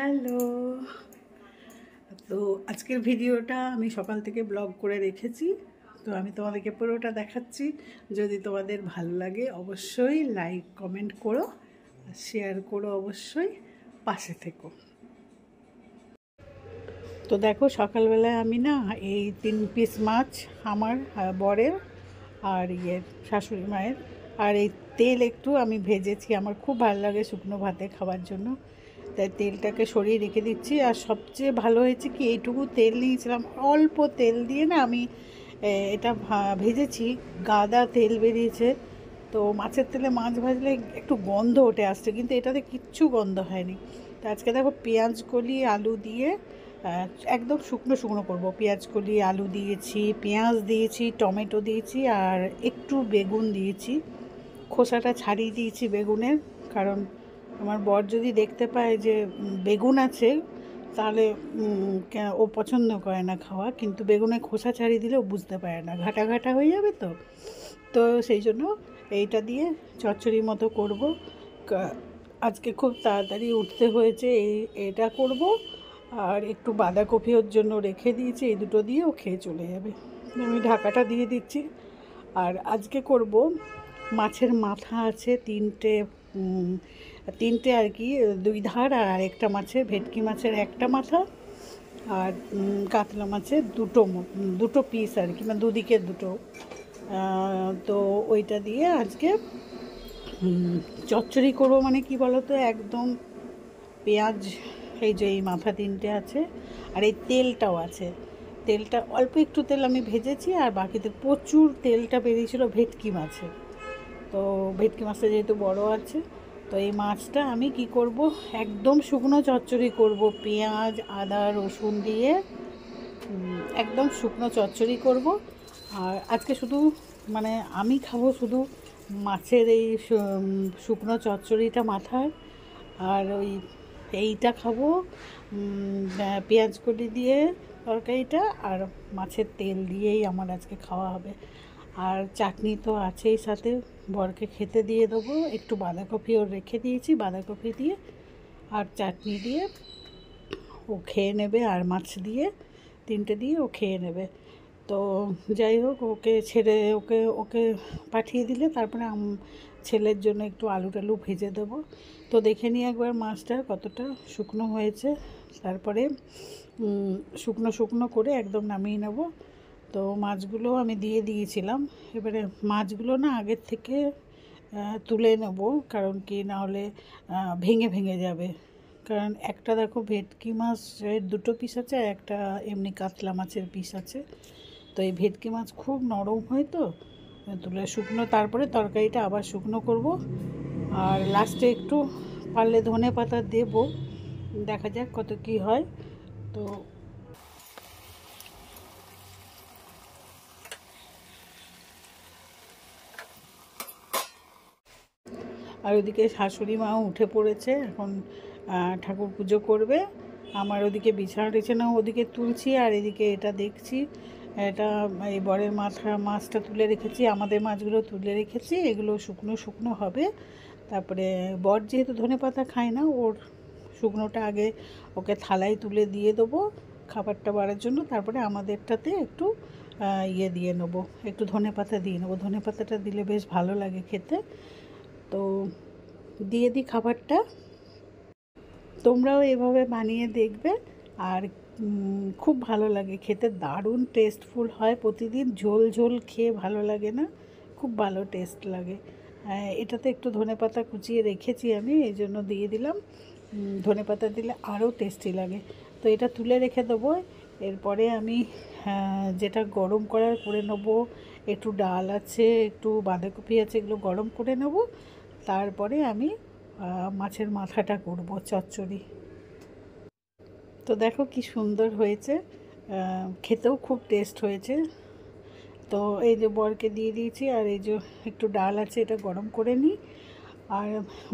Hello. তো আজকের ভিডিওটা আমি সকাল থেকে ব্লগ করে রেখেছি, তো আমি তোমাদেরকে পুরোটা দেখাচ্ছি। যদি তোমাদের ভালো লাগে অবশ্যই লাইক কমেন্ট করো, শেয়ার করো, অবশ্যই পাশে থেকো। তো দেখো, সকালবেলায় আমি না এই 3 পিস মাছ আমার বরের আর শাশুড়ি মায়ের, আর এই তেল একটু আমি ভেজেছি, আমার খুব ভালো লাগে শুকনো ভাতে খাওয়ার জন্য, তাই তেলটাকে সরিয়ে রেখে দিচ্ছি। আর সবচেয়ে ভালো হয়েছে কি, এইটুকু তেল নিয়েছিলাম, অল্প তেল দিয়ে না আমি এটা ভেজেছি, গাদা তেল বেরিয়েছে। তো মাছের তেলে মাছ ভাজলে একটু গন্ধ ওঠে আসছে, কিন্তু এটাতে কিচ্ছু গন্ধ হয়নি। তো আজকে দেখো পেঁয়াজ কলি আলু দিয়ে একদম শুকনো শুকনো করবো। পেঁয়াজ কলি আলু দিয়েছি, পেঁয়াজ দিয়েছি, টমেটো দিয়েছি, আর একটু বেগুন দিয়েছি। খোসাটা ছাড়িয়ে দিয়েছি বেগুনের, কারণ আমার বর যদি দেখতে পায় যে বেগুন আছে তাহলে ও পছন্দ করে না খাওয়া, কিন্তু বেগুনের খোসা ছাড়িয়ে দিলে ও বুঝতে পারে না, ঘাটা ঘাটা হয়ে যাবে। তো তো সেই জন্য এইটা দিয়ে চচ্চড়ি মতো করব। আজকে খুব তাড়াতাড়ি উঠতে হয়েছে, এটা করব। আর একটু বাঁধাকপি ওর জন্য রেখে দিয়েছি, এই দুটো দিয়ে ও খেয়ে চলে যাবে। আমি ঢাকাটা দিয়ে দিচ্ছি। আর আজকে করব মাছের মাথা আছে তিনটে আর কি, 2 ধার, আর আরেকটা মাছের, ভেটকি মাছের একটা মাথা, আর কাতলা মাছের দুটো পিস আর কি, মানে দুদিকে দুটো। তো ওইটা দিয়ে আজকে চচ্চড়ি করবো। মানে কি বলো তো, একদম পেঁয়াজ, এই যে এই মাথা 3টে আছে, আর এই তেলটাও আছে। তেলটা অল্প একটু তেল আমি ভেজেছি, আর বাকিতে প্রচুর তেলটা বেরিয়েছিল ভেটকি মাছে। তো ভেটকি মাছটা যেহেতু বড় আছে, তো এই মাছটা আমি কি করব, একদম শুকনো চচ্চড়ি করব, পেঁয়াজ আদা রসুন দিয়ে একদম শুকনো চচ্চড়ি করব। আর আজকে শুধু মানে আমি খাবো শুধু মাছের এই শুকনো চচ্চড়িটা মাথার, আর এইটা খাবো পেঁয়াজ কলি দিয়ে তরকারিটা, আর মাছের তেল দিয়েই আমার আজকে খাওয়া হবে। আর চাটনি তো আছেই সাথে, বরকে খেতে দিয়ে দেবো। একটু বাঁধাকপি ওর রেখে দিয়েছি, বাঁধাকপি দিয়ে আর চাটনি দিয়ে ও খেয়ে নেবে, আর মাছ দিয়ে 3টে দিয়ে ও খেয়ে নেবে। তো যাই হোক, ওকে ছেড়ে ওকে ওকে পাঠিয়ে দিলে তারপরে ছেলের জন্য একটু আলু টালু ভেজে দেবো। তো দেখে নিই একবার মাছটা কতটা শুকনো হয়েছে, তারপরে শুকনো শুকনো করে একদম নামিয়ে নেব। তো মাছগুলো আমি দিয়ে দিয়েছিলাম, এবারে মাছগুলো না আগের থেকে তুলে নেব, কারণ কি না হলে ভেঙে ভেঙে যাবে। কারণ একটা দেখো ভেটকি মাছের 2টো পিস আছে, আর একটা এমনি কাতলা মাছের পিস আছে। তো এই ভেটকি মাছ খুব নরম হয়, তো তুলে শুকনো, তারপরে তরকারিটা আবার শুকনো করব। আর লাস্টে একটু পারলে ধনে পাতা দেব, দেখা যাক কত কি হয়। তো আর ওদিকে শাশুড়ি মাও উঠে পড়েছে, এখন ঠাকুর পুজো করবে। আমার ওদিকে বিছানা টিছানাও ওদিকে তুলছি, আর এদিকে এটা দেখছি। এটা এই বরের মাছটা তুলে রেখেছি, আমাদের মাছগুলো তুলে রেখেছি, এগুলো শুকনো শুকনো হবে। তারপরে বর যেহেতু ধনেপাতা খায় না, ওর শুকনোটা আগে ওকে থালায় তুলে দিয়ে দেবো খাবারটা বাড়ার জন্য, তারপরে আমাদেরটাতে একটু দিয়ে নেবো, একটু ধনেপাতা দিয়ে নেবো। ধনেপাতাটা দিলে বেশ ভালো লাগে খেতে। তো দিয়ে দিই খাবারটা, তোমরাও এভাবে বানিয়ে দেখবে। আর খুব ভালো লাগে খেতে, দারুণ টেস্টফুল হয়। প্রতিদিন ঝোল ঝোল খেয়ে ভালো লাগে না, খুব ভালো টেস্ট লাগে। এটাতে একটু ধনেপাতা কুচিয়ে রেখেছি আমি, এই জন্য দিয়ে দিলাম। ধনেপাতা দিলে আরও টেস্টি লাগে। তো এটা তুলে রেখে দেবো। এরপরে আমি যেটা গরম করে নেবো, একটু ডাল আছে, একটু বাঁধাকপি আছে, এগুলো গরম করে নেব। তারপরে আমি মাছের মাথাটা করব চচ্চড়ি। তো দেখো কি সুন্দর হয়েছে, খেতেও খুব টেস্ট হয়েছে। তো এই যে বরকে দিয়ে দিয়েছি, আর এই যে একটু ডাল আছে, এটা গরম করে নিই, আর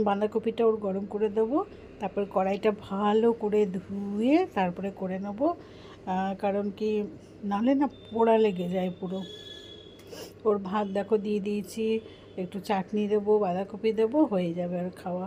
বাঁধাকপিটা ওর গরম করে দেবো। তারপর কড়াইটা ভালো করে ধুয়ে তারপরে করে নেব, কারণ কি নাহলে না পোড়া লেগে যায় পুরো। ওর ভাত দেখো দিয়ে দিয়েছি, একটু চাটনি দেবো, বাঁধাকপি দেবো, হয়ে যাবে আর খাওয়া।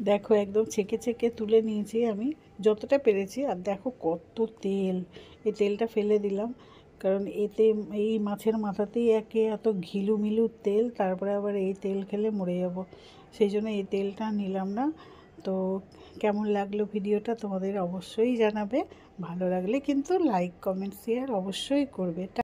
দেখো একদম ছেঁকে ছেঁকে তুলে নিয়েছি আমি যতটা পেরেছি। আর দেখো কত তেল, এই তেলটা ফেলে দিলাম কারণ এতে এই মাছের মাথাতেই একে এত ঘিলুমিলু তেল, তারপরে আবার এই তেল খেলে মরে যাব, সেই জন্য এই তেলটা নিলাম না। তো কেমন লাগলো ভিডিওটা তোমাদের অবশ্যই জানাবে, ভালো লাগলে কিন্তু লাইক কমেন্ট শেয়ার অবশ্যই করবে।